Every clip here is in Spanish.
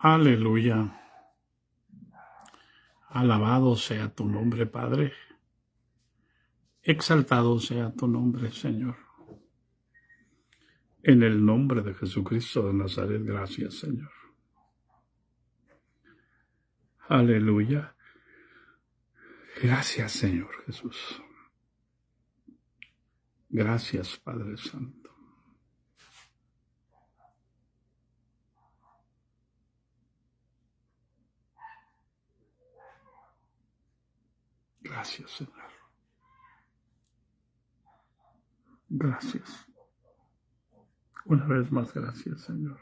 Aleluya. Alabado sea tu nombre, Padre. Exaltado sea tu nombre, Señor. En el nombre de Jesucristo de Nazaret, gracias, Señor. Aleluya. Gracias, Señor Jesús. Gracias, Padre Santo. Gracias, Señor. Gracias. Una vez más, gracias, Señor.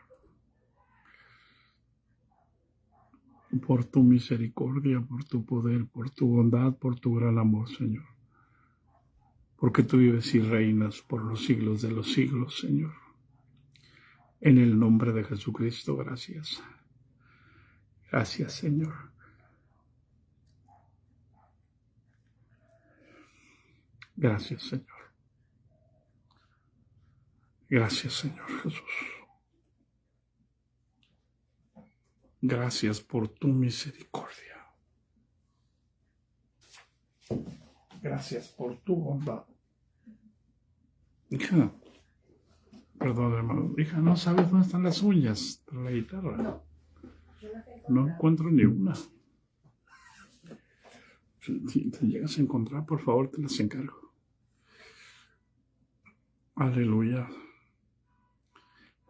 Por tu misericordia, por tu poder, por tu bondad, por tu gran amor, Señor. Porque tú vives y reinas por los siglos de los siglos, Señor. En el nombre de Jesucristo, gracias. Gracias, Señor. Gracias, Señor. Gracias, Señor Jesús. Gracias por tu misericordia. Gracias por tu bondad. Hija, perdón, hermano. Hija, no sabes dónde están las uñas de la guitarra. No encuentro ni una. Si te llegas a encontrar, por favor, te las encargo. Aleluya.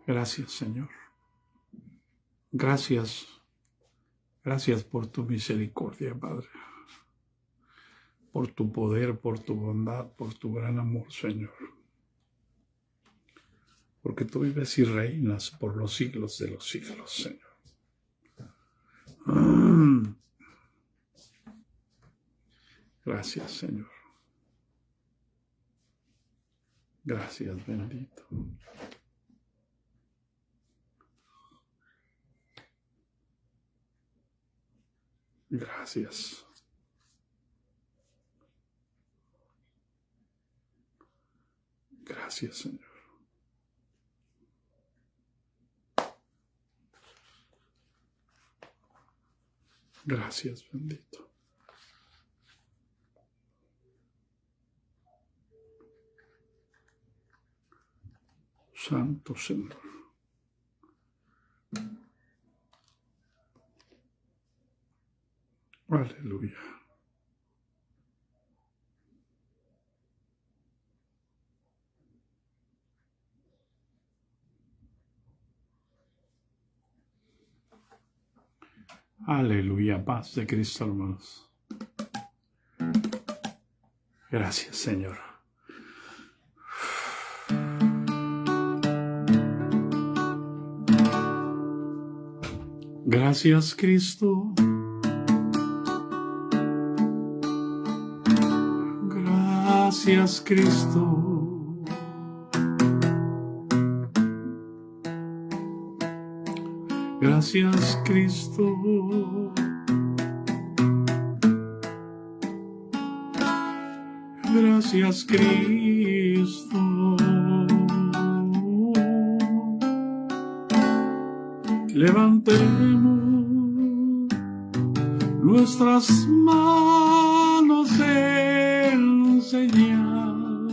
Gracias, Señor. Gracias. Gracias por tu misericordia, Padre. Por tu poder, por tu bondad, por tu gran amor, Señor. Porque tú vives y reinas por los siglos de los siglos, Señor. Gracias, Señor. Gracias, bendito. Gracias. Gracias, Señor. Gracias, bendito. Santo Señor. Aleluya. Aleluya, paz de Cristo, hermanos. Gracias, Señor. Gracias, Cristo. Gracias, Cristo. Gracias, Cristo. Gracias, Cristo. Levantemos nuestras manos en señal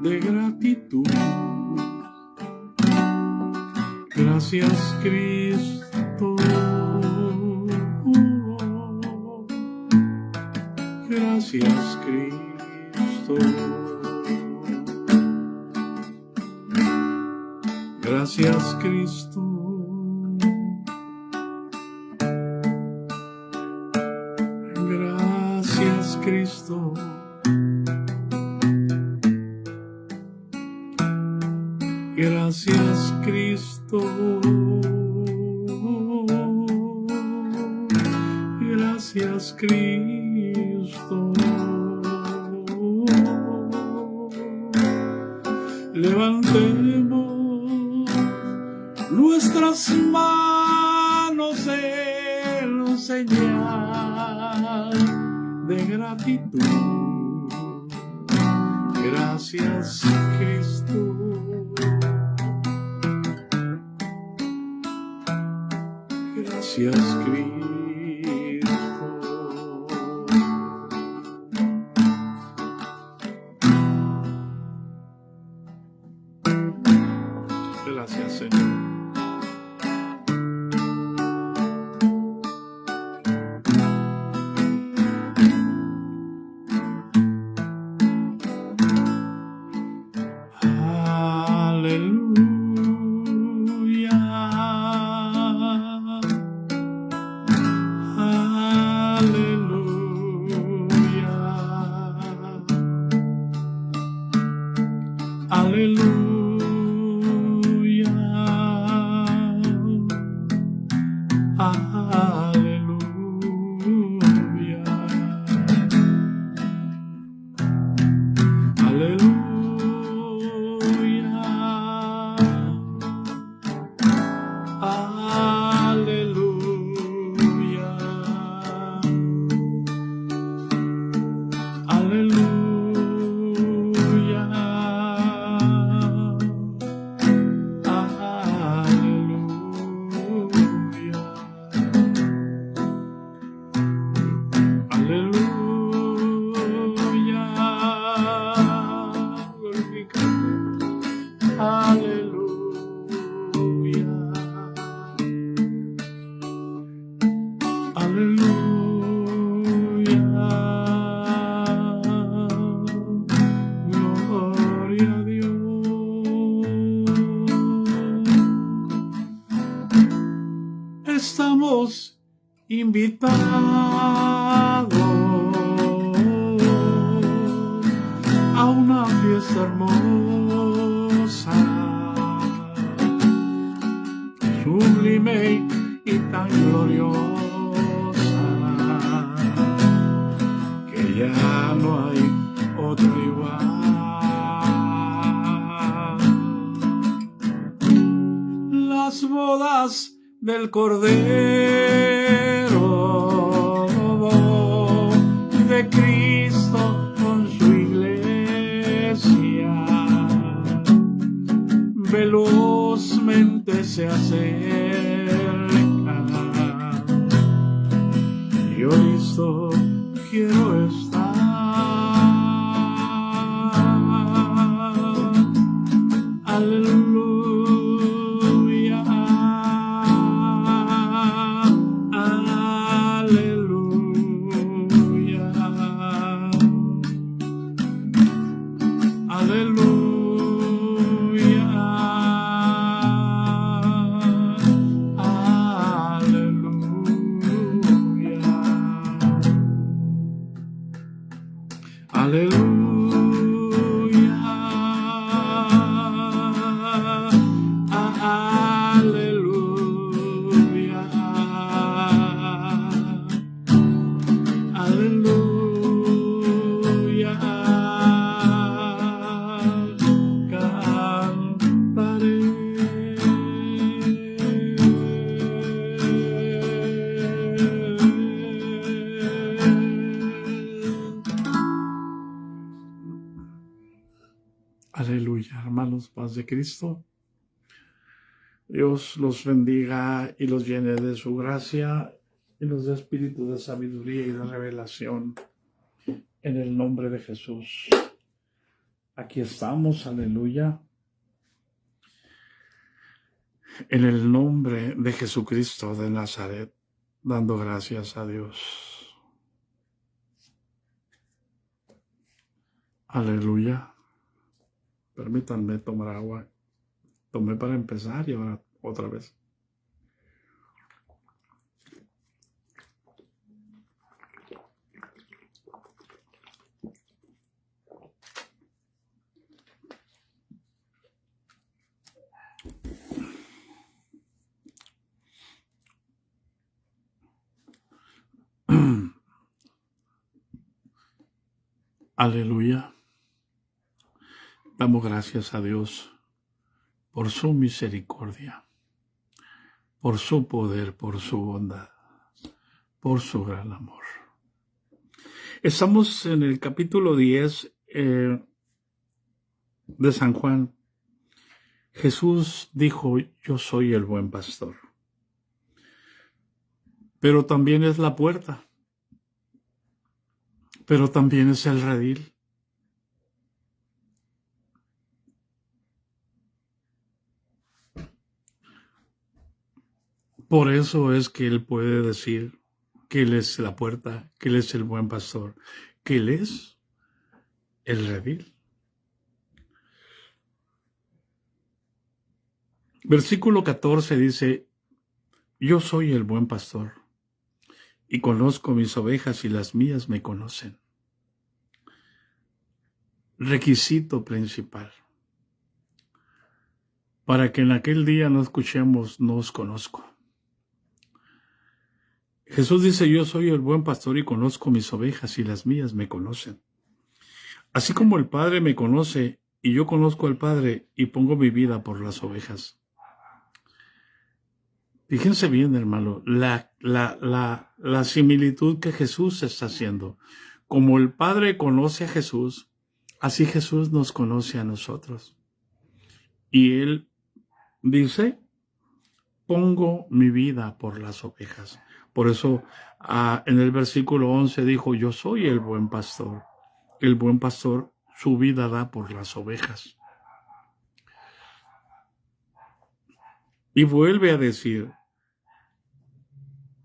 de gratitud. Gracias, Cristo. Gracias, Cristo. Gracias, Cristo. Gracias, Cristo. Gracias, Cristo. Gracias, Cristo. Levantemos nuestras manos en señal de gratitud. Gracias, Cristo. Gracias, Cristo. Gracias, Señor. Estamos invitados a una fiesta hermosa, sublime y tan gloriosa, que ya no hay otro igual. Las bodas del Cordero de Cristo con su iglesia velozmente se acerca. Yo listo quiero estar. Aleluya. Aleluya, hermanos, paz de Cristo. Dios los bendiga y los llene de su gracia y los dé espíritu de sabiduría y de revelación en el nombre de Jesús. Aquí estamos, aleluya, en el nombre de Jesucristo de Nazaret, dando gracias a Dios. Aleluya. Permítanme tomar agua. Tomé para empezar y ahora otra vez. Aleluya. Damos gracias a Dios por su misericordia, por su poder, por su bondad, por su gran amor. Estamos en el capítulo 10 de San Juan. Jesús dijo: yo soy el buen pastor. pero también es la puerta, pero también es el redil. Por eso es que Él puede decir que Él es la puerta, que Él es el buen pastor, que Él es el redil. Versículo 14 dice, yo soy el buen pastor y conozco mis ovejas y las mías me conocen. Requisito principal. Para que en aquel día no escuchemos, no os conozco. Jesús dice, yo soy el buen pastor y conozco mis ovejas y las mías me conocen. Así como el Padre me conoce y yo conozco al Padre y pongo mi vida por las ovejas. Fíjense bien, hermano, la similitud que Jesús está haciendo. Como el Padre conoce a Jesús, así Jesús nos conoce a nosotros. Y Él dice, pongo mi vida por las ovejas. Por eso en el versículo 11 dijo, yo soy el buen pastor. El buen pastor su vida da por las ovejas. Y vuelve a decir,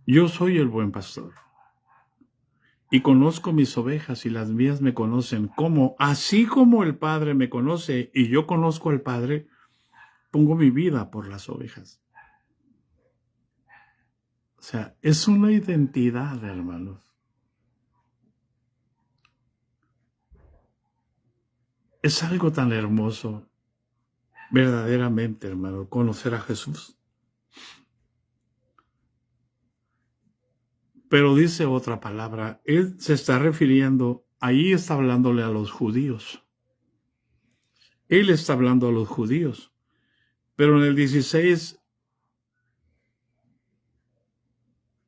yo soy el buen pastor. Y conozco mis ovejas y las mías me conocen. Así como el Padre me conoce y yo conozco al Padre, pongo mi vida por las ovejas. O sea, es una identidad, hermanos. Es algo tan hermoso, verdaderamente, hermano, conocer a Jesús. Pero dice otra palabra, Él se está refiriendo, ahí está hablándole a los judíos. Él está hablando a los judíos. Pero en el 16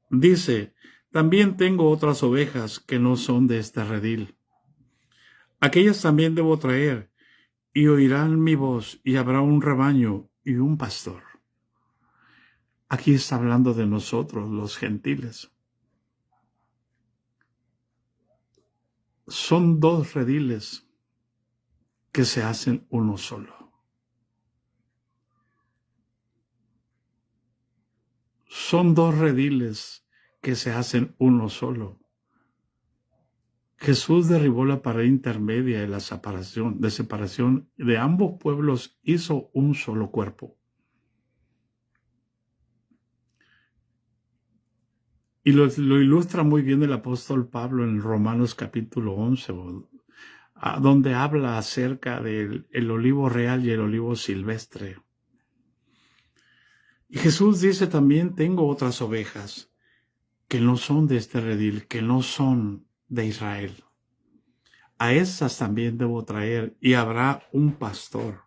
dice, también tengo otras ovejas que no son de este redil. Aquellas también debo traer, y oirán mi voz, y habrá un rebaño y un pastor. Aquí está hablando de nosotros, los gentiles. Son dos rediles que se hacen uno solo. Son dos rediles que se hacen uno solo. Jesús derribó la pared intermedia de la separación de ambos pueblos, hizo un solo cuerpo. Y lo ilustra muy bien el apóstol Pablo en Romanos capítulo 11, donde habla acerca del olivo real y el olivo silvestre. Y Jesús dice también, tengo otras ovejas que no son de este redil, que no son de Israel. A esas también debo traer, y habrá un pastor,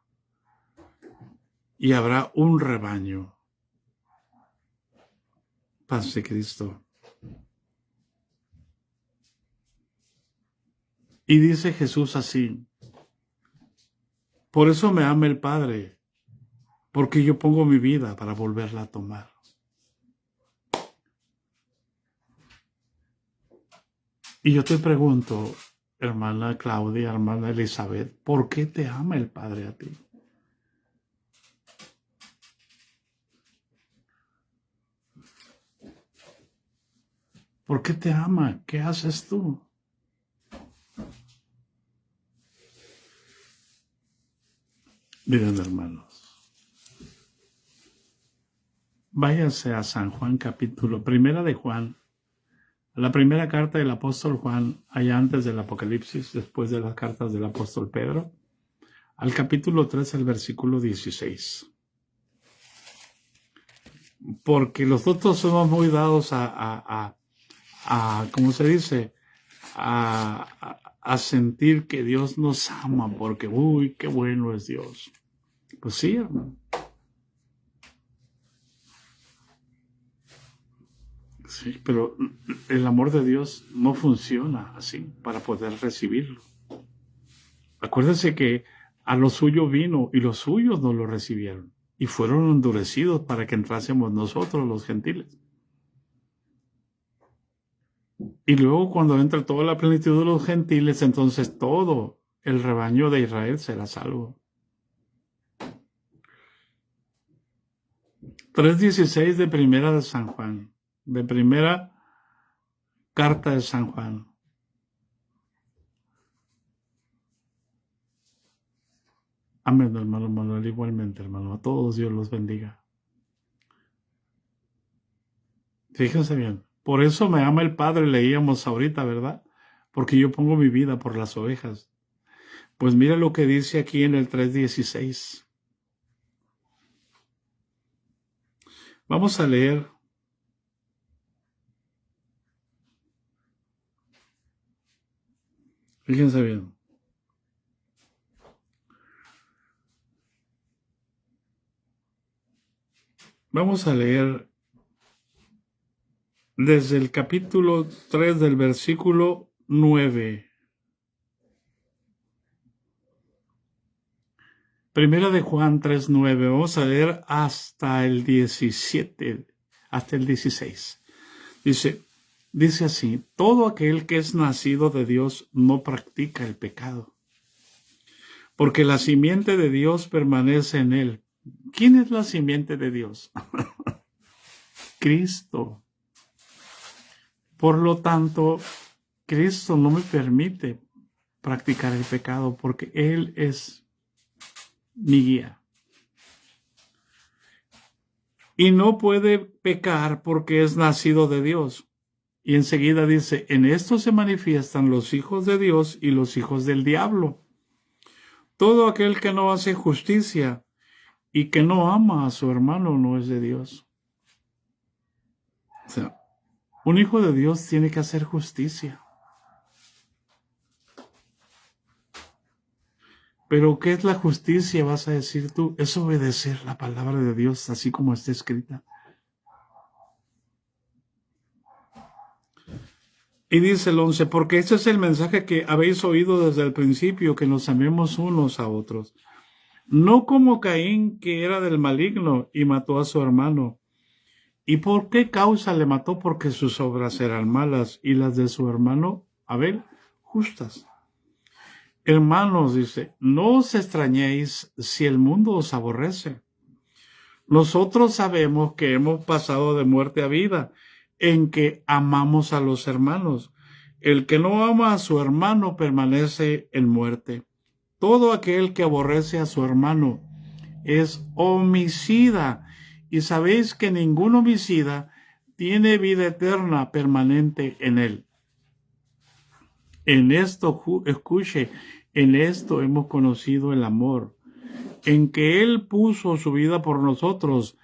y habrá un rebaño. Paz de Cristo. Y dice Jesús así, por eso me ama el Padre, porque yo pongo mi vida para volverla a tomar. Y yo te pregunto, hermana Claudia, hermana Elizabeth, ¿por qué te ama el Padre a ti? ¿Por qué te ama? ¿Qué haces tú? Miren, hermanos, váyanse a San Juan capítulo, primera de Juan, la primera carta del apóstol Juan, allá antes del Apocalipsis, después de las cartas del apóstol Pedro, al capítulo 3, el versículo 16. Porque nosotros somos muy dados ¿cómo se dice? A sentir que Dios nos ama, porque, uy, qué bueno es Dios. Pues sí, hermano. Sí, pero el amor de Dios no funciona así para poder recibirlo. Acuérdense que a lo suyo vino y los suyos no lo recibieron y fueron endurecidos para que entrásemos nosotros los gentiles. Y luego cuando entre toda la plenitud de los gentiles, entonces todo el rebaño de Israel será salvo. 3:16 de Primera de San Juan, de Primera Carta de San Juan. Amén, hermano Manuel, igualmente, hermano. A todos Dios los bendiga. Fíjense bien. Por eso me ama el Padre, leíamos ahorita, ¿verdad? Porque yo pongo mi vida por las ovejas. Pues mira lo que dice aquí en el 3:16. Vamos a leer. Fíjense bien. Vamos a leer desde el capítulo 3 del versículo 9. Primera de Juan 3:9. Vamos a leer hasta el 17, hasta el 16. Dice así: todo aquel que es nacido de Dios no practica el pecado, porque la simiente de Dios permanece en él. ¿Quién es la simiente de Dios? Cristo. Por lo tanto, Cristo no me permite practicar el pecado porque Él es mi guía. Y no puede pecar porque es nacido de Dios. Y enseguida dice, en esto se manifiestan los hijos de Dios y los hijos del diablo. Todo aquel que no hace justicia y que no ama a su hermano no es de Dios. O sea, un hijo de Dios tiene que hacer justicia. Pero ¿qué es la justicia? Vas a decir tú, es obedecer la palabra de Dios así como está escrita. Y dice el 11, porque este es el mensaje que habéis oído desde el principio, que nos amemos unos a otros. No como Caín, que era del maligno y mató a su hermano. ¿Y por qué causa le mató? Porque sus obras eran malas y las de su hermano Abel justas. Hermanos, dice, no os extrañéis si el mundo os aborrece. Nosotros sabemos que hemos pasado de muerte a vida, en que amamos a los hermanos. El que no ama a su hermano permanece en muerte. Todo aquel que aborrece a su hermano es homicida. Y sabéis que ningún homicida tiene vida eterna permanente en él. En esto, escuche, en esto hemos conocido el amor, en que Él puso su vida por nosotros.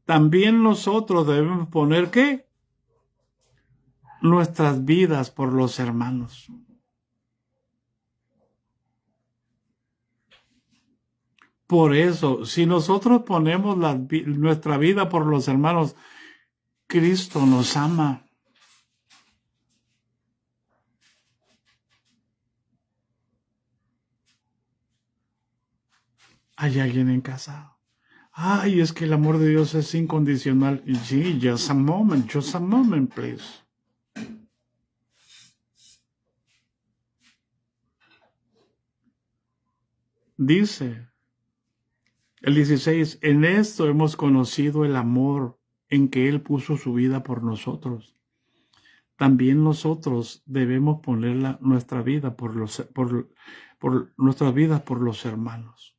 También nosotros debemos poner, ¿qué? Nuestras vidas por los hermanos. Por eso, si nosotros ponemos nuestra vida por los hermanos, Cristo nos ama. ¿Hay alguien en casa? Ay, es que el amor de Dios es incondicional. Sí, just a moment, please. Dice el 16, en esto hemos conocido el amor en que Él puso su vida por nosotros. También nosotros debemos poner nuestra vida por nuestras vidas por los hermanos.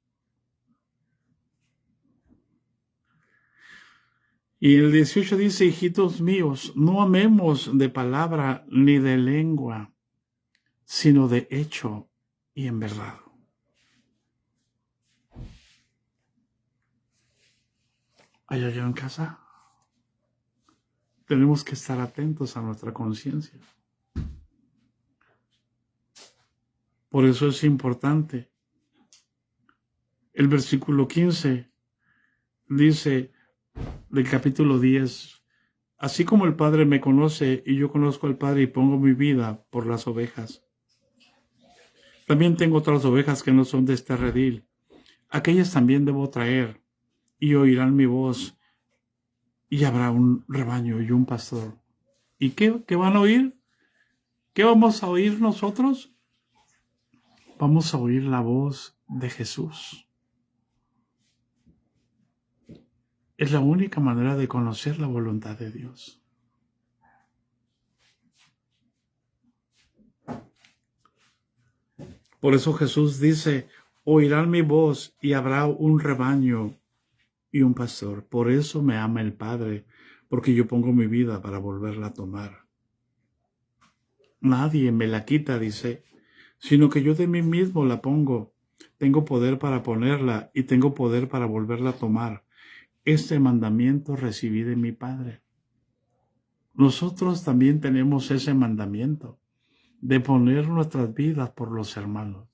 Y el 18 dice, hijitos míos, no amemos de palabra ni de lengua, sino de hecho y en verdad. ¿Hay alguien en casa? Tenemos que estar atentos a nuestra conciencia. Por eso es importante. El versículo 15 dice del capítulo 10, así como el Padre me conoce y yo conozco al Padre y pongo mi vida por las ovejas. También tengo otras ovejas que no son de este redil. Aquellas también debo traer y oirán mi voz y habrá un rebaño y un pastor. ¿Y qué van a oír? ¿Qué vamos a oír nosotros? Vamos a oír la voz de Jesús. Es la única manera de conocer la voluntad de Dios. Por eso Jesús dice, oirán mi voz y habrá un rebaño y un pastor. Por eso me ama el Padre, porque yo pongo mi vida para volverla a tomar. Nadie me la quita, dice, sino que yo de mí mismo la pongo. Tengo poder para ponerla y tengo poder para volverla a tomar. Este mandamiento recibí de mi Padre. Nosotros también tenemos ese mandamiento de poner nuestras vidas por los hermanos.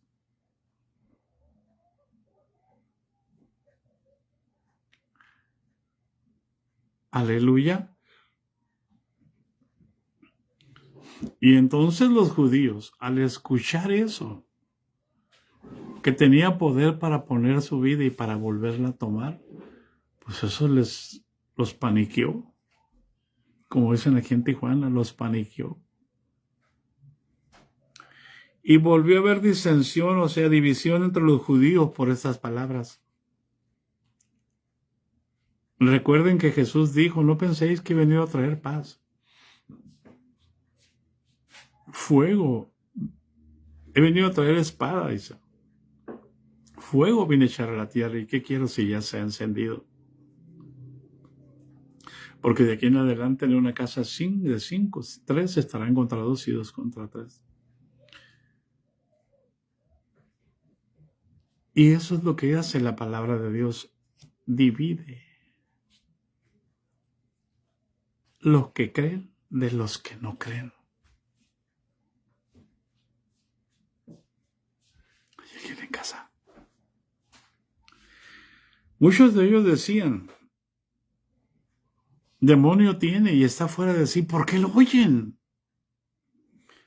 Aleluya. Y entonces los judíos, al escuchar eso, que tenía poder para poner su vida y para volverla a tomar, pues eso los paniqueó. Como dicen aquí en Tijuana, los paniqueó. Y volvió a haber disensión, o sea, división entre los judíos por estas palabras. Recuerden que Jesús dijo, no penséis que he venido a traer paz. Fuego. He venido a traer espada, dice. Fuego vine a echar a la tierra. ¿Y qué quiero si ya se ha encendido? Porque de aquí en adelante en una casa de 5, 3 estarán contra 2 y 2 contra 3. Y eso es lo que hace la palabra de Dios. Divide los que creen de los que no creen. Y aquí en casa. Muchos de ellos decían, demonio tiene y está fuera de sí, ¿por qué lo oyen?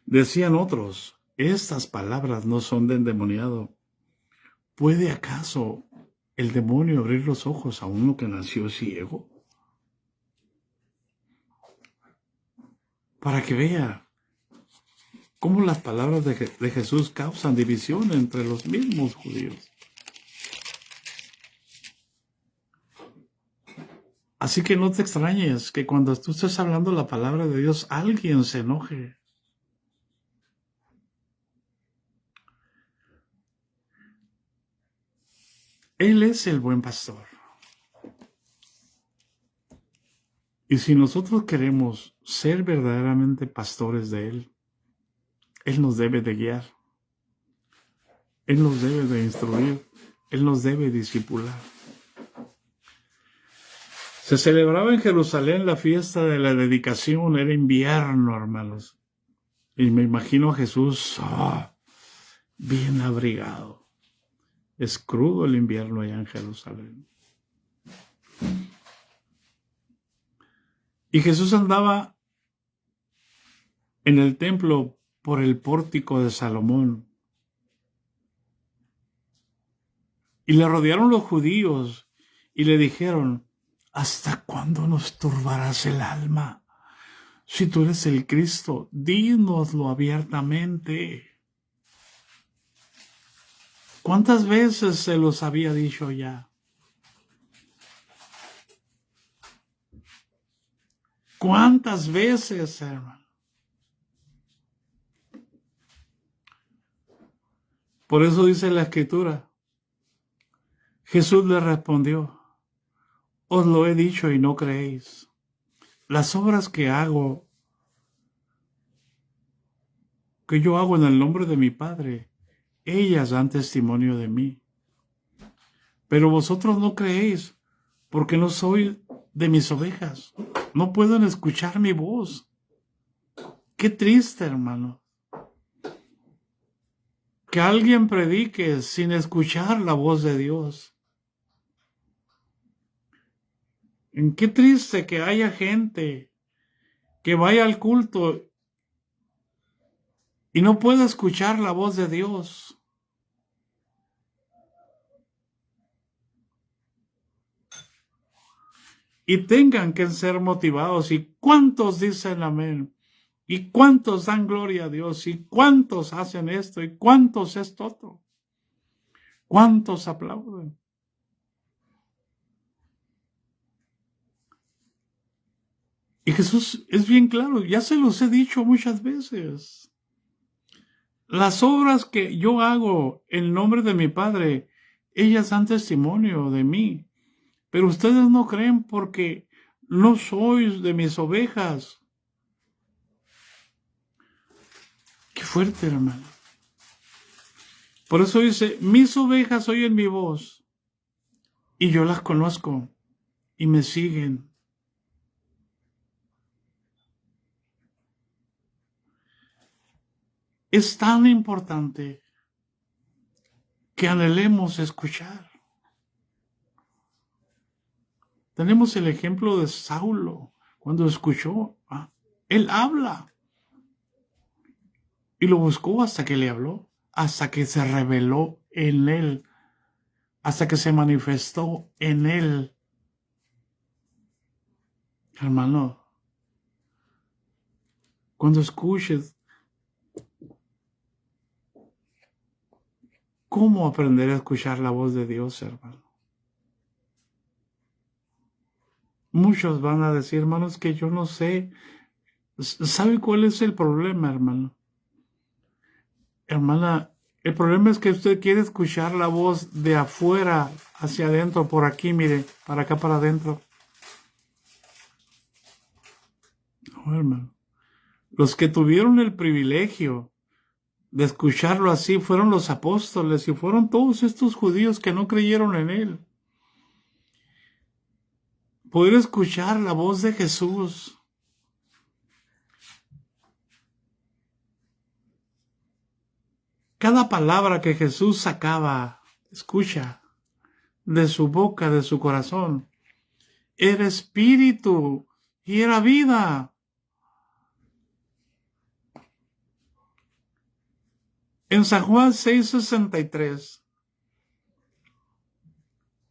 Decían otros, estas palabras no son de endemoniado. ¿Puede acaso el demonio abrir los ojos a uno que nació ciego? Para que vea cómo las palabras de Jesús causan división entre los mismos judíos. Así que no te extrañes que cuando tú estés hablando la palabra de Dios, alguien se enoje. Él es el buen pastor. Y si nosotros queremos ser verdaderamente pastores de Él, Él nos debe de guiar. Él nos debe de instruir. Él nos debe discipular. Se celebraba en Jerusalén la fiesta de la dedicación. Era invierno, hermanos. Y me imagino a Jesús bien abrigado. Es crudo el invierno allá en Jerusalén. Y Jesús andaba en el templo por el pórtico de Salomón. Y le rodearon los judíos y le dijeron, ¿hasta cuándo nos turbarás el alma? Si tú eres el Cristo, dínoslo abiertamente. ¿Cuántas veces se los había dicho ya? ¿Cuántas veces, hermano? Por eso dice la Escritura. Jesús le respondió, os lo he dicho y no creéis. Las obras que yo hago en el nombre de mi Padre, ellas dan testimonio de mí. Pero vosotros no creéis, porque no soy de mis ovejas. No pueden escuchar mi voz. Qué triste, hermano. Que alguien predique sin escuchar la voz de Dios. Qué triste que haya gente que vaya al culto y no pueda escuchar la voz de Dios. Y tengan que ser motivados. ¿Y cuántos dicen amén? ¿Y cuántos dan gloria a Dios? ¿Y cuántos hacen esto? ¿Y cuántos esto otro? ¿Cuántos aplauden? Y Jesús es bien claro, ya se los he dicho muchas veces. Las obras que yo hago en nombre de mi Padre, ellas dan testimonio de mí. Pero ustedes no creen porque no sois de mis ovejas. Qué fuerte, hermano. Por eso dice, mis ovejas oyen mi voz y yo las conozco y me siguen. Es tan importante que anhelemos escuchar. Tenemos el ejemplo de Saulo, cuando escuchó, él habla. Y lo buscó hasta que le habló, hasta que se reveló en él, hasta que se manifestó en él. Hermano, cuando escuches, ¿cómo aprender a escuchar la voz de Dios, hermano? Muchos van a decir, hermanos, que yo no sé. ¿Sabe cuál es el problema, hermano? Hermana, el problema es que usted quiere escuchar la voz de afuera hacia adentro, por aquí, mire, para acá, para adentro. No, hermano. Los que tuvieron el privilegio de escucharlo así fueron los apóstoles y fueron todos estos judíos que no creyeron en él. Poder escuchar la voz de Jesús. Cada palabra que Jesús sacaba, escucha, de su boca, de su corazón, era espíritu y era vida. En San Juan 6:63,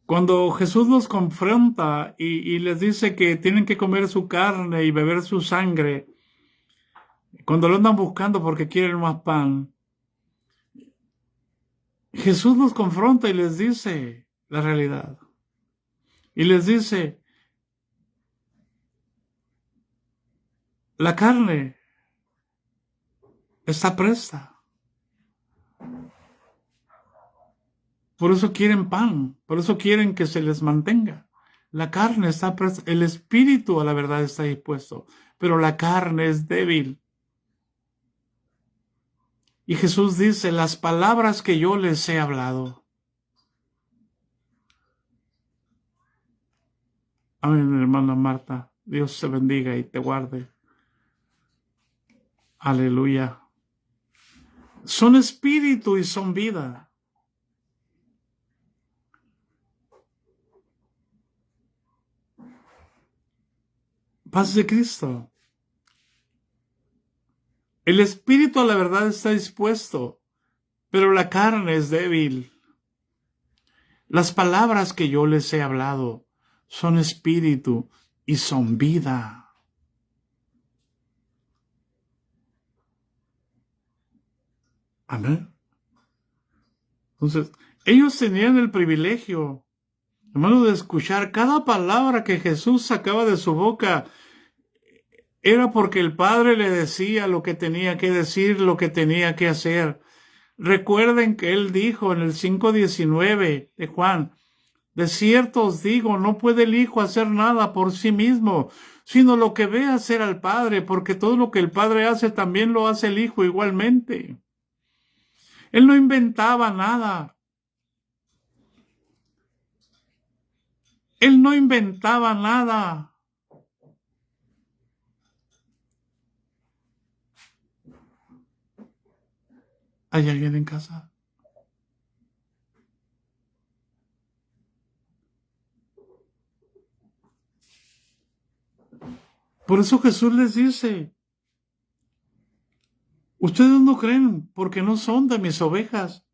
cuando Jesús los confronta y les dice que tienen que comer su carne y beber su sangre, cuando lo andan buscando porque quieren más pan, Jesús los confronta y les dice la realidad. Y les dice, la carne está presta. Por eso quieren pan, por eso quieren que se les mantenga. La carne está presta, el espíritu a la verdad está dispuesto, pero la carne es débil. Y Jesús dice, las palabras que yo les he hablado. Amén, hermana Marta. Dios te bendiga y te guarde. Aleluya. Son espíritu y son vida. Paz de Cristo. El espíritu a la verdad está dispuesto, pero la carne es débil. Las palabras que yo les he hablado son espíritu y son vida. Amén. Entonces, ellos tenían el privilegio, hermano, de escuchar cada palabra que Jesús sacaba de su boca. Era porque el Padre le decía lo que tenía que decir, lo que tenía que hacer. Recuerden que Él dijo en el 5:19 de Juan, de cierto os digo, no puede el Hijo hacer nada por sí mismo, sino lo que ve hacer al Padre, porque todo lo que el Padre hace también lo hace el Hijo igualmente. Él no inventaba nada. Él no inventaba nada. ¿Hay alguien en casa? Por eso Jesús les dice, ustedes no creen porque no son de mis ovejas.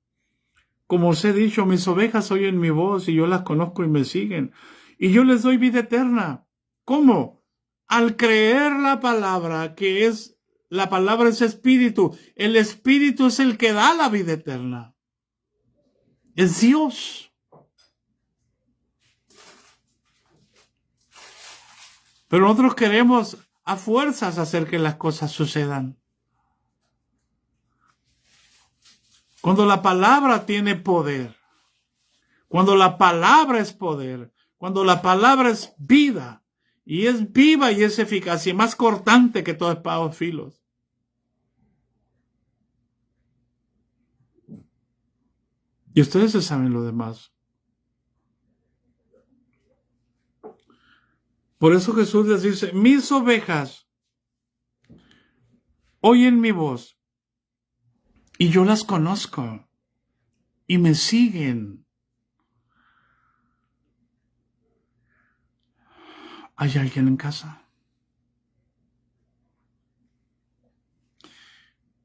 Como os he dicho, mis ovejas oyen mi voz y yo las conozco y me siguen. Y yo les doy vida eterna. ¿Cómo? Al creer la palabra que es La palabra es espíritu. El espíritu es el que da la vida eterna. Es Dios. Pero nosotros queremos a fuerzas hacer que las cosas sucedan. Cuando la palabra tiene poder, cuando la palabra es poder, cuando la palabra es vida, y es viva y es eficaz, y más cortante que toda espada de filos. Y ustedes se saben lo demás. Por eso Jesús les dice, mis ovejas oyen mi voz, y yo las conozco, y me siguen. ¿Hay alguien en casa?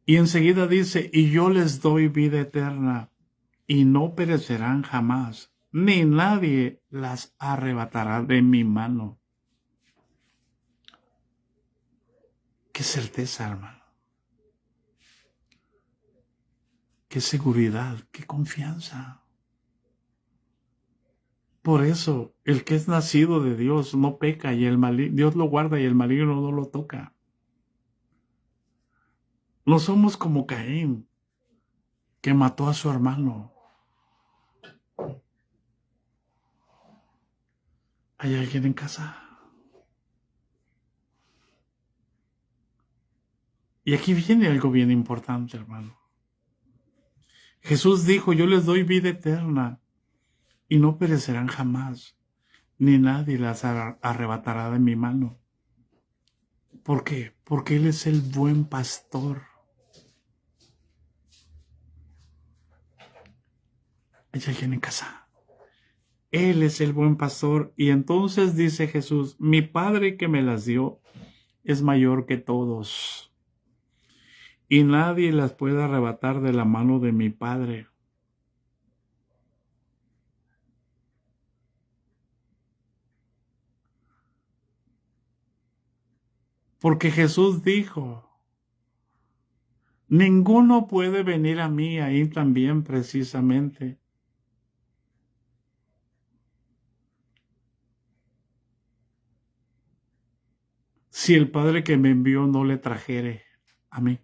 Y enseguida dice, y yo les doy vida eterna, y no perecerán jamás, ni nadie las arrebatará de mi mano. Qué certeza, hermano. Qué seguridad, qué confianza. Por eso, el que es nacido de Dios no peca, y Dios lo guarda y el maligno no lo toca. No somos como Caín, que mató a su hermano. ¿Hay alguien en casa? Y aquí viene algo bien importante, hermano. Jesús dijo, yo les doy vida eterna y no perecerán jamás, ni nadie las arrebatará de mi mano. ¿Por qué? Porque Él es el buen pastor. ¿Hay alguien en casa? Él es el buen pastor. Y entonces dice Jesús, mi Padre que me las dio es mayor que todos, y nadie las puede arrebatar de la mano de mi Padre. Porque Jesús dijo, ninguno puede venir a mí, ahí también precisamente, si el Padre que me envió no le trajere a mí.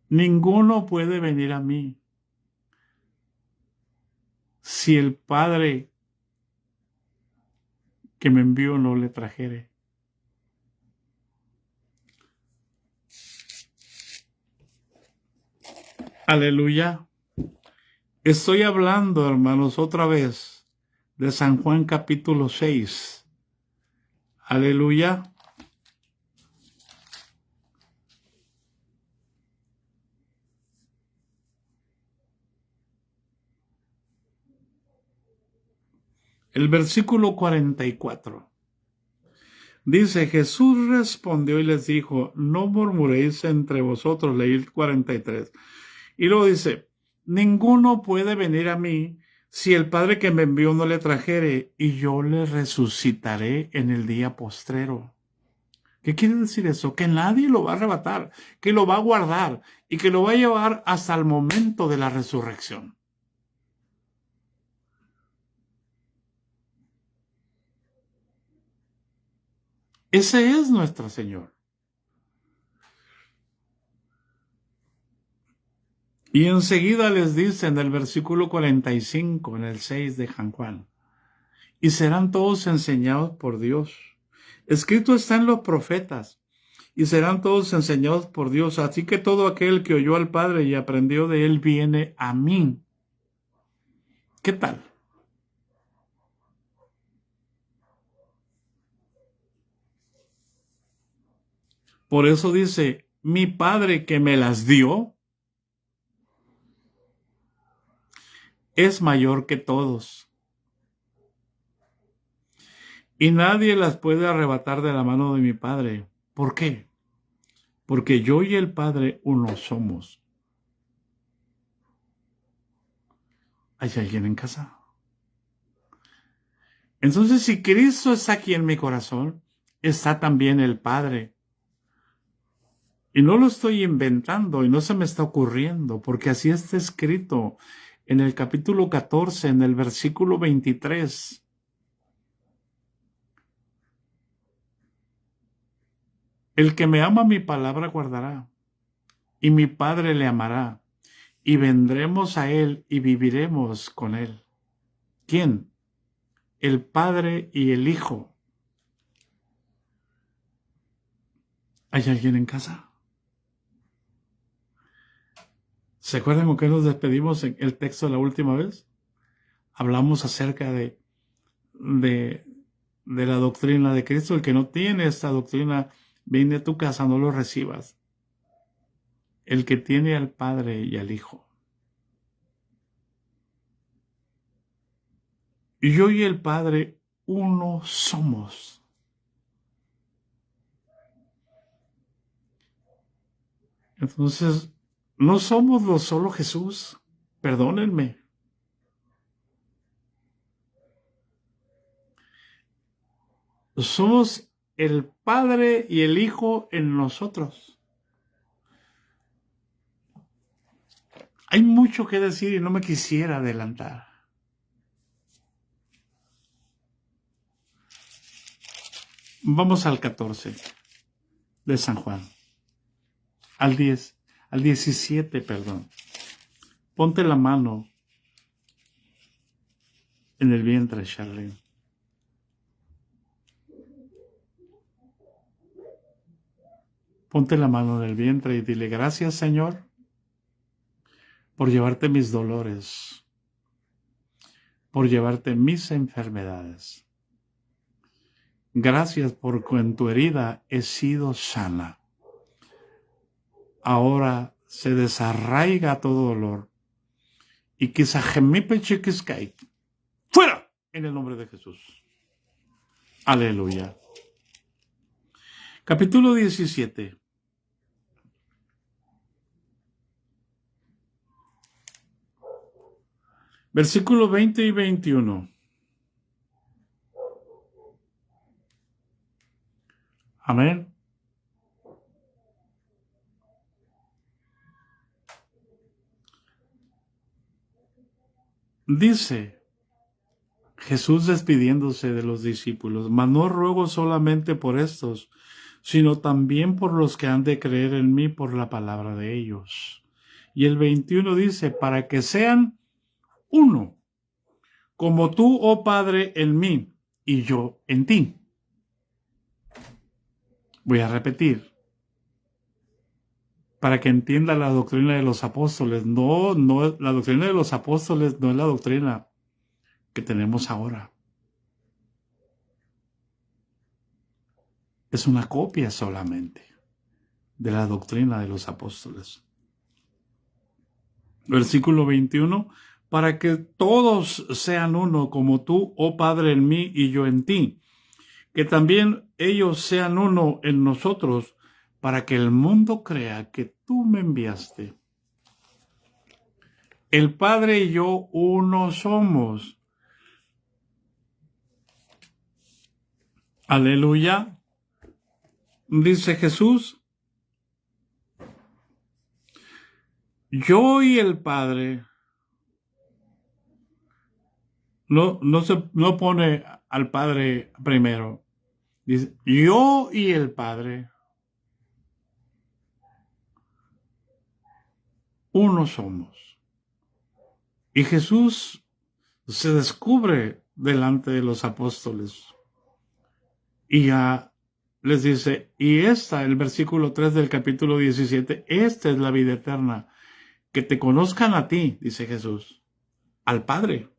Ninguno puede venir a mí si el Padre que me envió no le trajere. Aleluya. Estoy hablando, hermanos, otra vez de San Juan capítulo 6. Aleluya. El versículo 44. Dice, Jesús respondió y les dijo, no murmuréis entre vosotros, leí el 43. Y luego dice, ninguno puede venir a mí si el Padre que me envió no le trajere, y yo le resucitaré en el día postrero. ¿Qué quiere decir eso? Que nadie lo va a arrebatar, que lo va a guardar y que lo va a llevar hasta el momento de la resurrección. Ese es nuestro Señor. Y enseguida les dice en el versículo 45, en el 6 de San Juan, y serán todos enseñados por Dios. Escrito está en los profetas, y serán todos enseñados por Dios. Así que todo aquel que oyó al Padre y aprendió de él viene a mí. ¿Qué tal? Por eso dice, mi Padre que me las dio es mayor que todos, y nadie las puede arrebatar de la mano de mi Padre. ¿Por qué? Porque yo y el Padre uno somos. ¿Hay alguien en casa? Entonces, si Cristo está aquí en mi corazón, está también el Padre. Y no lo estoy inventando y no se me está ocurriendo, porque así está escrito en el capítulo 14, en el versículo 23. El que me ama mi palabra guardará, y mi Padre le amará, y vendremos a él y viviremos con él. ¿Quién? El Padre y el Hijo. ¿Hay alguien en casa? ¿Se acuerdan con qué nos despedimos en el texto la última vez? Hablamos acerca de la doctrina de Cristo. El que no tiene esta doctrina, viene a tu casa, no lo recibas. El que tiene al Padre y al Hijo. Y yo y el Padre uno somos. Entonces, no somos lo solo Jesús. Perdónenme. Somos el Padre y el Hijo en nosotros. Hay mucho que decir y no me quisiera adelantar. Vamos al 14 de San Juan. Al 17, perdón. Ponte la mano en el vientre, Charlene. Ponte la mano en el vientre y dile, gracias, Señor, por llevarte mis dolores, por llevarte mis enfermedades. Gracias porque en tu herida he sido sana. Ahora se desarraiga todo dolor. Y quizá gemipe chiquiscay. ¡Fuera! En el nombre de Jesús. Aleluya. Capítulo 17. Versículos 20 y 21. Amén. Dice Jesús despidiéndose de los discípulos, mas no ruego solamente por estos, sino también por los que han de creer en mí por la palabra de ellos. Y el 21 dice, para que sean uno, como tú, oh Padre, en mí y yo en ti. Voy a repetir, para que entienda la doctrina de los apóstoles. No, la doctrina de los apóstoles no es la doctrina que tenemos ahora. Es una copia solamente de la doctrina de los apóstoles. Versículo 21, para que todos sean uno, como tú, oh Padre, en mí y yo en ti, que también ellos sean uno en nosotros, para que el mundo crea que tú me enviaste. El Padre y yo uno somos. Aleluya. Dice Jesús, yo y el Padre. No pone al Padre primero. Dice, yo y el Padre, uno somos. Y Jesús se descubre delante de los apóstoles. Y ya les dice, y el versículo 3 del capítulo 17, esta es la vida eterna, que te conozcan a ti, dice Jesús, al Padre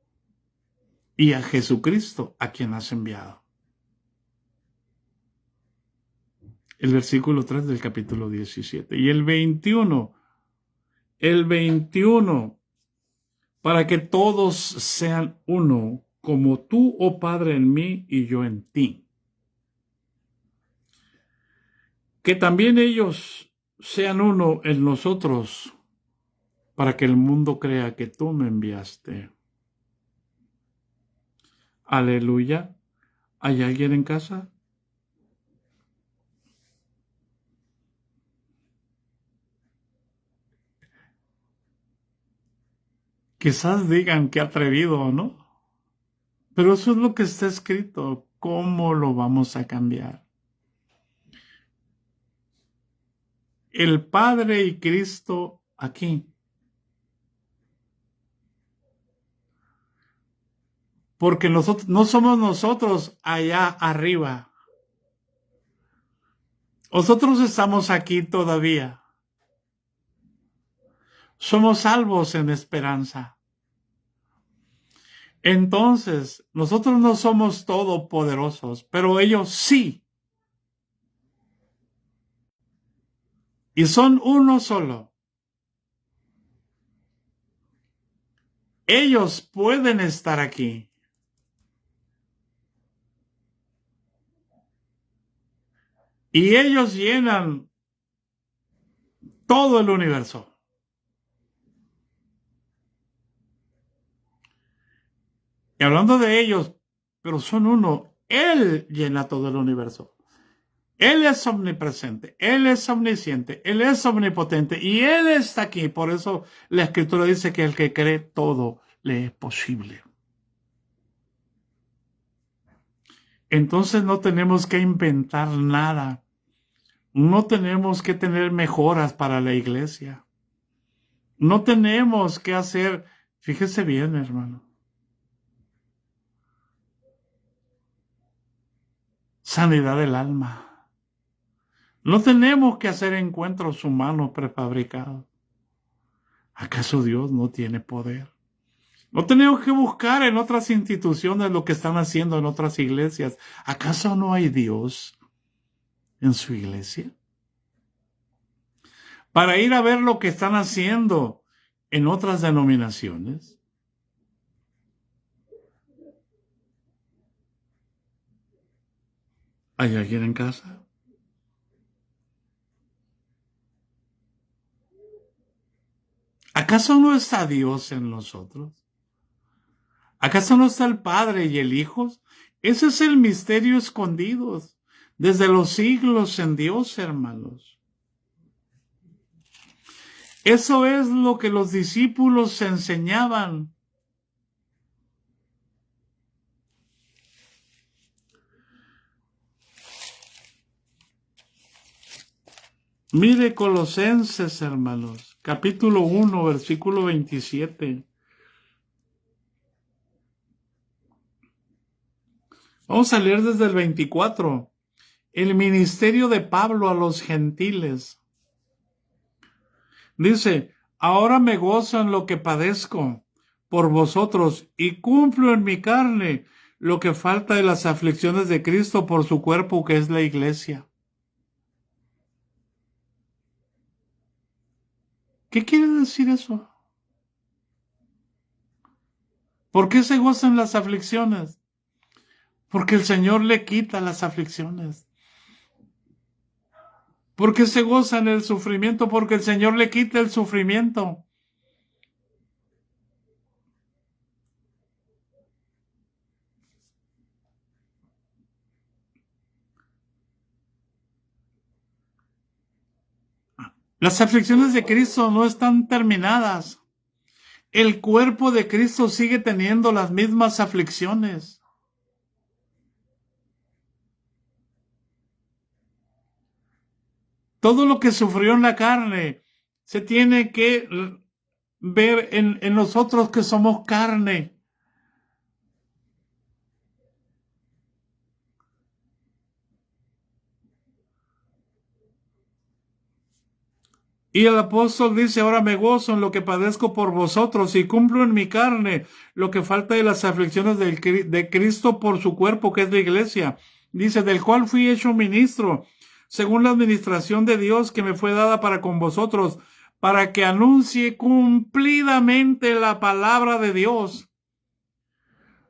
y a Jesucristo, a quien has enviado. El versículo 3 del capítulo 17. Y el 21, para que todos sean uno, como tú, oh Padre, en mí y yo en ti. Que también ellos sean uno en nosotros, para que el mundo crea que tú me enviaste. Aleluya. ¿Hay alguien en casa? Quizás digan que atrevido, ¿no? Pero eso es lo que está escrito. ¿Cómo lo vamos a cambiar? El Padre y Cristo aquí. Porque nosotros no somos nosotros allá arriba. Nosotros estamos aquí todavía. Somos salvos en esperanza. Entonces, nosotros no somos todopoderosos, pero ellos sí. Y son uno solo. Ellos pueden estar aquí. Y ellos llenan todo el universo. Y hablando de ellos, pero son uno, Él llena todo el universo. Él es omnipresente, Él es omnisciente, Él es omnipotente y Él está aquí. Por eso la Escritura dice que el que cree todo le es posible. Entonces no tenemos que inventar nada. No tenemos que tener mejoras para la iglesia. No tenemos que hacer, fíjese bien, hermano, sanidad del alma. No tenemos que hacer encuentros humanos prefabricados. ¿Acaso Dios no tiene poder? No tenemos que buscar en otras instituciones lo que están haciendo en otras iglesias. ¿Acaso no hay Dios en su iglesia? Para ir a ver lo que están haciendo en otras denominaciones. ¿Hay alguien en casa? ¿Acaso no está Dios en nosotros? ¿Acaso no está el Padre y el Hijo? Ese es el misterio escondido desde los siglos en Dios, hermanos. Eso es lo que los discípulos enseñaban. Mire Colosenses, hermanos, capítulo 1, versículo 27. Vamos a leer desde el 24. El ministerio de Pablo a los gentiles. Dice, ahora me gozo en lo que padezco por vosotros y cumplo en mi carne lo que falta de las aflicciones de Cristo por su cuerpo que es la iglesia. ¿Qué quiere decir eso? ¿Por qué se gozan las aflicciones? Porque el Señor le quita las aflicciones. ¿Por qué se goza en el sufrimiento? Porque el Señor le quita el sufrimiento. Las aflicciones de Cristo no están terminadas. El cuerpo de Cristo sigue teniendo las mismas aflicciones. Todo lo que sufrió en la carne se tiene que ver en nosotros que somos carne. Y el apóstol dice, ahora me gozo en lo que padezco por vosotros y cumplo en mi carne lo que falta de las aflicciones de Cristo por su cuerpo, que es la iglesia. Dice, del cual fui hecho ministro, según la administración de Dios que me fue dada para con vosotros, para que anuncie cumplidamente la palabra de Dios,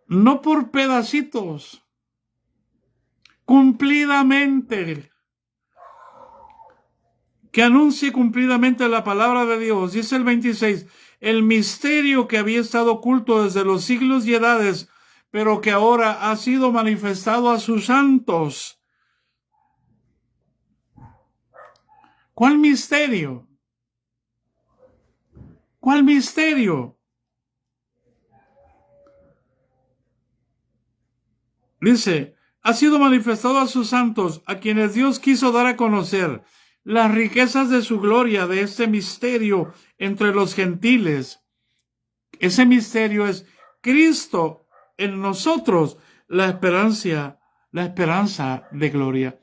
no por pedacitos, cumplidamente. Que anuncie cumplidamente la palabra de Dios. Dice el 26, el misterio que había estado oculto desde los siglos y edades, pero que ahora ha sido manifestado a sus santos. ¿Cuál misterio? ¿Cuál misterio? Dice, ha sido manifestado a sus santos, a quienes Dios quiso dar a conocer las riquezas de su gloria, de este misterio entre los gentiles. Ese misterio es Cristo en nosotros, la esperanza de gloria.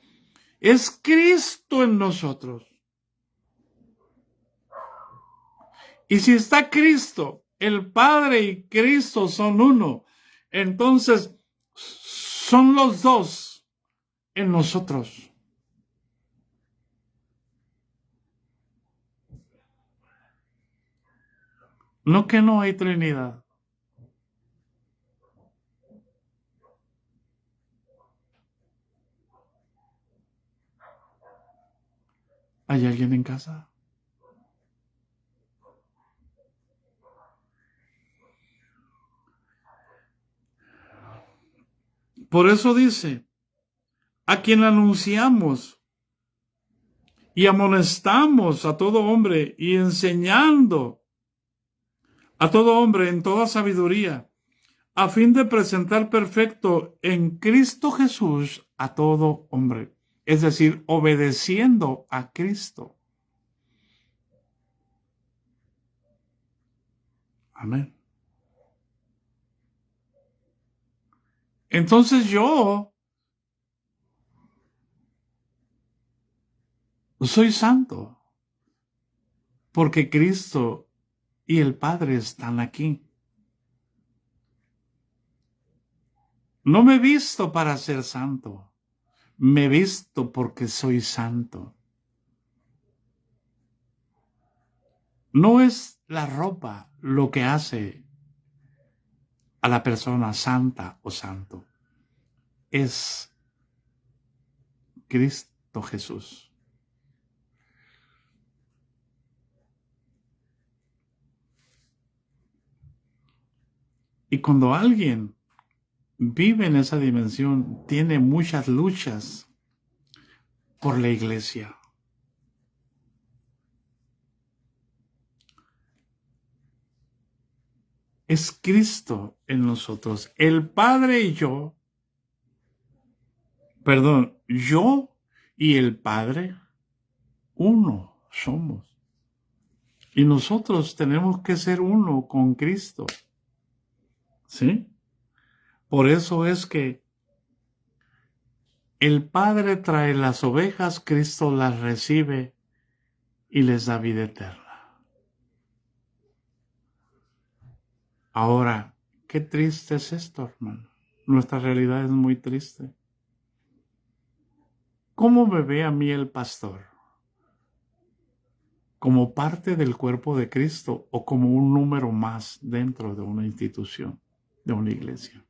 Es Cristo en nosotros. Y si está Cristo, el Padre y Cristo son uno, entonces son los dos en nosotros. No que no hay Trinidad. ¿Hay alguien en casa? Por eso dice, a quien anunciamos y amonestamos a todo hombre y enseñando a todo hombre en toda sabiduría, a fin de presentar perfecto en Cristo Jesús a todo hombre. Es decir, obedeciendo a Cristo. Amén. Entonces yo soy santo porque Cristo y el Padre están aquí. No me he visto para ser santo. Me he visto porque soy santo. No es la ropa lo que hace a la persona santa o santo. Es Cristo Jesús. Y cuando alguien vive en esa dimensión, tiene muchas luchas por la iglesia. Es Cristo en nosotros. El Padre y yo y el Padre, uno somos. Y nosotros tenemos que ser uno con Cristo. ¿Sí? Por eso es que el Padre trae las ovejas, Cristo las recibe y les da vida eterna. Ahora, qué triste es esto, hermano. Nuestra realidad es muy triste. ¿Cómo me ve a mí el pastor? ¿Como parte del cuerpo de Cristo o como un número más dentro de una institución, de una iglesia?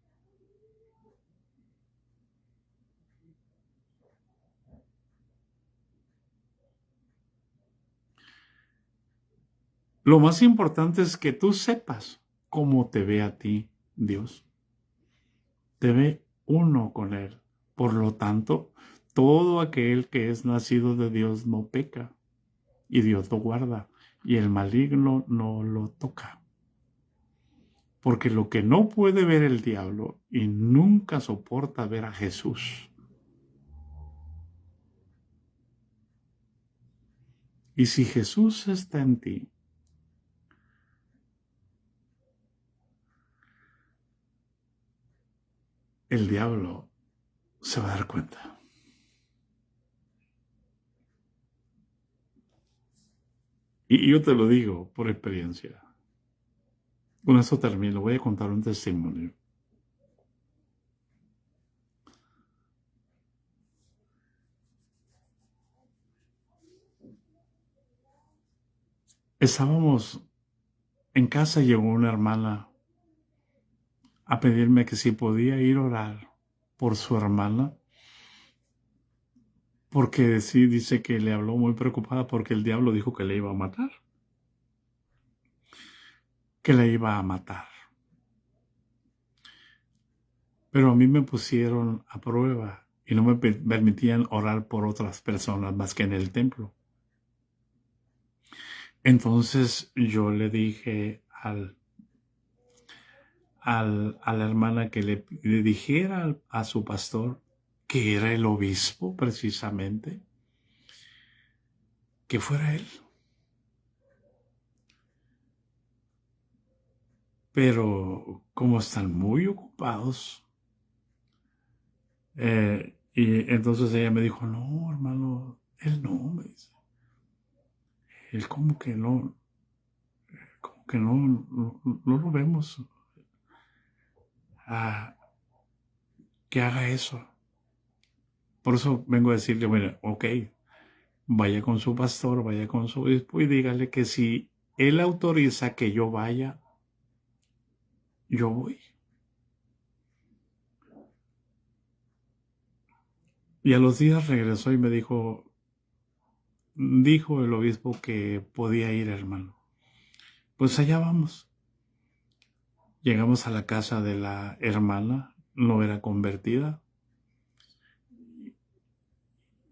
Lo más importante es que tú sepas cómo te ve a ti Dios. Te ve uno con Él. Por lo tanto, todo aquel que es nacido de Dios no peca, y Dios lo guarda, y el maligno no lo toca. Porque lo que no puede ver el diablo y nunca soporta ver a Jesús. Y si Jesús está en ti, el diablo se va a dar cuenta. Y yo te lo digo por experiencia. Con eso termino. Voy a contar un testimonio. Estábamos en casa, llegó una hermana a pedirme que si podía ir a orar por su hermana, porque sí dice que le habló muy preocupada porque el diablo dijo que le iba a matar. Que le iba a matar. Pero a mí me pusieron a prueba y no me permitían orar por otras personas más que en el templo. Entonces yo le dije a la hermana que le dijera a su pastor, que era el obispo precisamente, que fuera él. Pero como están muy ocupados, y entonces ella me dijo, no, hermano, él no, me dice. Él como que no, no lo vemos que haga eso. Por eso vengo a decirle, bueno, ok, vaya con su pastor, vaya con su obispo y dígale que si él autoriza que yo vaya, yo voy. Y a los días regresó y me dijo el obispo que podía ir, hermano. Pues allá vamos. Llegamos a la casa de la hermana, no era convertida,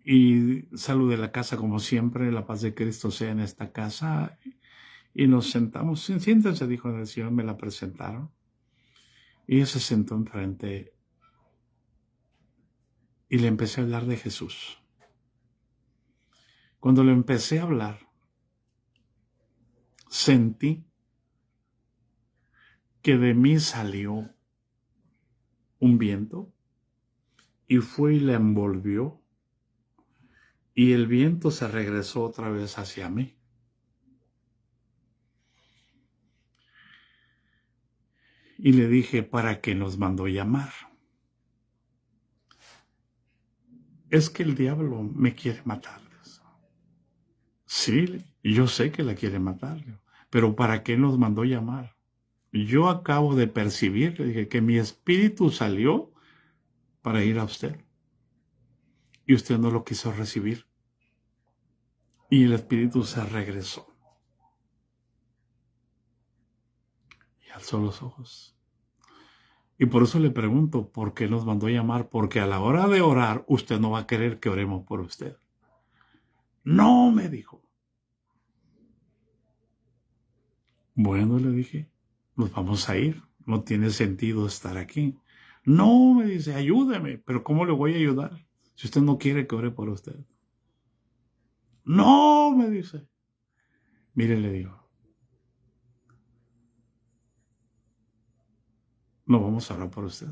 y saludé la casa como siempre, la paz de Cristo sea en esta casa, y nos sentamos. Siéntense, dijo el Señor, me la presentaron, y ella se sentó enfrente, y le empecé a hablar de Jesús. Cuando le empecé a hablar, sentí que de mí salió un viento, y fue y la envolvió, y el viento se regresó otra vez hacia mí. Y le dije, ¿para qué nos mandó llamar? Es que el diablo me quiere matar. Sí, yo sé que la quiere matar, pero ¿para qué nos mandó llamar? Yo acabo de percibir, le dije, que mi espíritu salió para ir a usted. Y usted no lo quiso recibir. Y el espíritu se regresó. Y alzó los ojos. Y por eso le pregunto, ¿por qué nos mandó llamar? Porque a la hora de orar, usted no va a querer que oremos por usted. No, me dijo. Bueno, le dije, nos vamos a ir. No tiene sentido estar aquí. No, me dice, ayúdeme. Pero ¿cómo le voy a ayudar si usted no quiere que ore por usted? No, me dice. Mire, le digo, no vamos a orar por usted.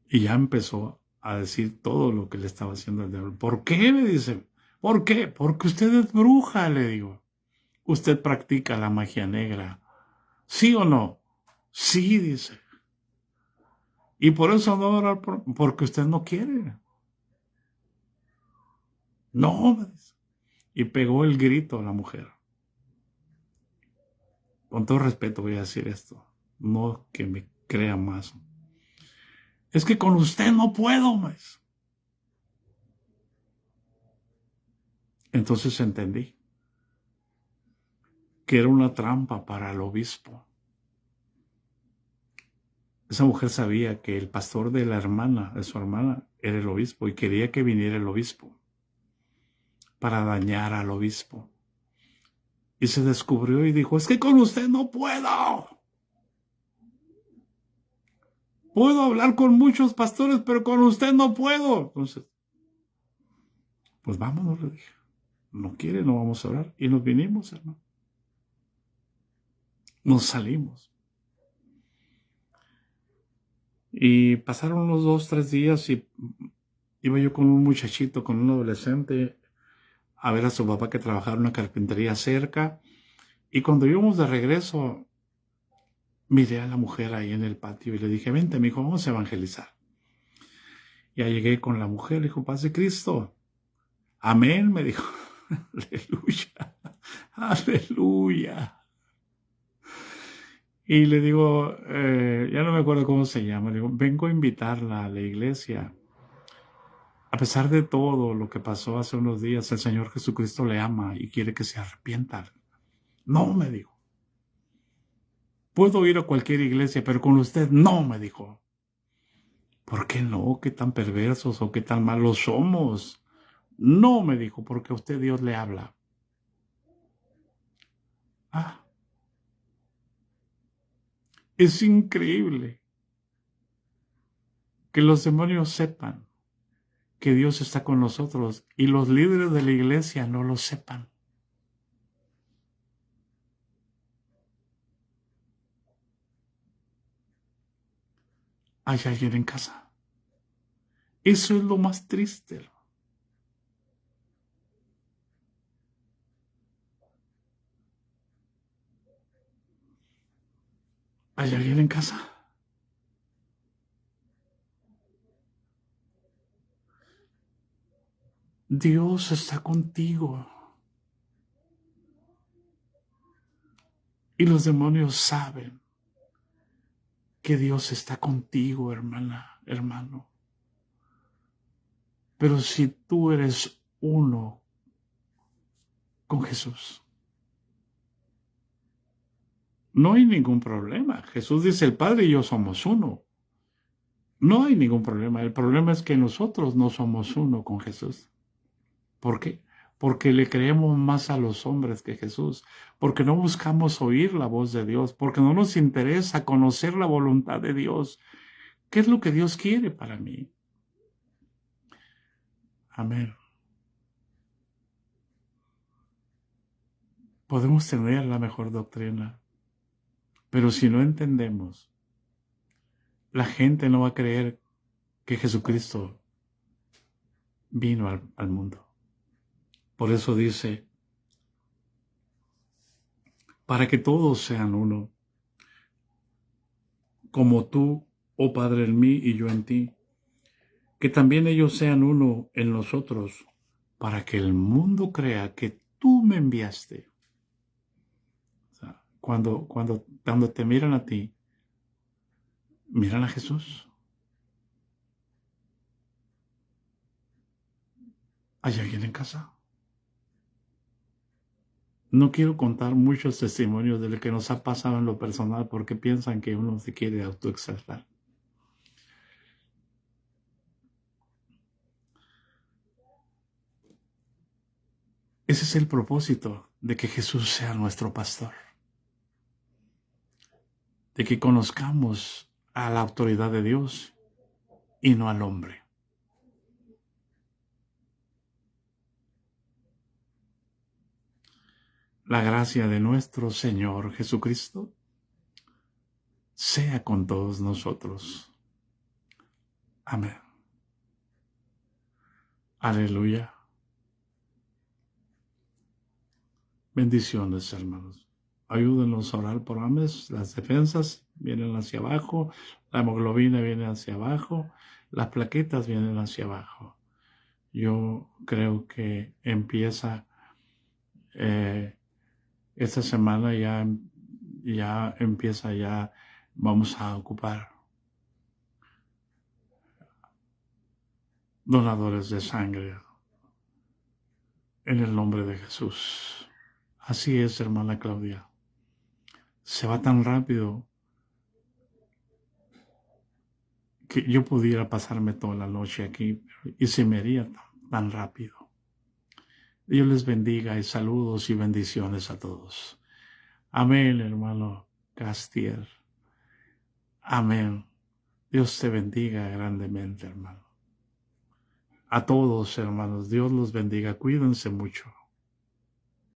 Y ya empezó a decir todo lo que le estaba haciendo el diablo. ¿Por qué? Me dice. ¿Por qué? Porque usted es bruja, le digo. Usted practica la magia negra. ¿Sí o no? Sí, dice. Y por eso no orar porque usted no quiere. No, me dice. Y pegó el grito a la mujer. Con todo respeto voy a decir esto. No que me crea más. Es que con usted no puedo más. Entonces entendí que era una trampa para el obispo. Esa mujer sabía que el pastor de la hermana, de su hermana, era el obispo y quería que viniera el obispo para dañar al obispo. Y se descubrió y dijo, es que con usted no puedo. Puedo hablar con muchos pastores, pero con usted no puedo. Entonces, pues vámonos, le dije. No quiere, no vamos a orar. Y nos vinimos, hermano. Nos salimos. Y pasaron unos 2, 3 días y iba yo con un muchachito, con un adolescente, a ver a su papá que trabajaba en una carpintería cerca. Y cuando íbamos de regreso, miré a la mujer ahí en el patio y le dije, vente, mi hijo, vamos a evangelizar. Ya llegué con la mujer, le dijo, paz de Cristo. Amén, me dijo. Aleluya, aleluya. Y le digo, ya no me acuerdo cómo se llama, le digo, vengo a invitarla a la iglesia. A pesar de todo lo que pasó hace unos días, el Señor Jesucristo le ama y quiere que se arrepienta. No, me dijo. Puedo ir a cualquier iglesia, pero con usted no, me dijo. ¿Por qué no? ¿Qué tan perversos o qué tan malos somos? No, me dijo, porque a usted Dios le habla. Es increíble que los demonios sepan que Dios está con nosotros y los líderes de la iglesia no lo sepan. ¿Hay alguien en casa? Eso es lo más triste. ¿Hay alguien en casa? Dios está contigo. Y los demonios saben que Dios está contigo, hermana, hermano. Pero si tú eres uno con Jesús, no hay ningún problema. Jesús dice, el Padre y yo somos uno. No hay ningún problema. El problema es que nosotros no somos uno con Jesús. ¿Por qué? Porque le creemos más a los hombres que Jesús, porque no buscamos oír la voz de Dios, porque no nos interesa conocer la voluntad de Dios. ¿Qué es lo que Dios quiere para mí? Amén. Podemos tener la mejor doctrina, pero si no entendemos, la gente no va a creer que Jesucristo vino al mundo. Por eso dice, para que todos sean uno, como tú, oh Padre, en mí y yo en ti, que también ellos sean uno en nosotros, para que el mundo crea que tú me enviaste. O sea, cuando te miran a ti, miran a Jesús. ¿Hay alguien en casa? No quiero contar muchos testimonios de lo que nos ha pasado en lo personal porque piensan que uno se quiere autoexaltar. Ese es el propósito de que Jesús sea nuestro pastor. De que conozcamos a la autoridad de Dios y no al hombre. La gracia de nuestro Señor Jesucristo sea con todos nosotros. Amén. Aleluya. Bendiciones, hermanos. Ayúdenos a orar por Ames. Las defensas vienen hacia abajo, la hemoglobina viene hacia abajo, las plaquetas vienen hacia abajo. Yo creo que empieza esta semana ya empieza ya, vamos a ocupar donadores de sangre en el nombre de Jesús. Así es, hermana Claudia. Se va tan rápido que yo pudiera pasarme toda la noche aquí y se me haría tan rápido. Dios les bendiga y saludos y bendiciones a todos. Amén, hermano Castier. Amén. Dios te bendiga grandemente, hermano. A todos, hermanos, Dios los bendiga. Cuídense mucho.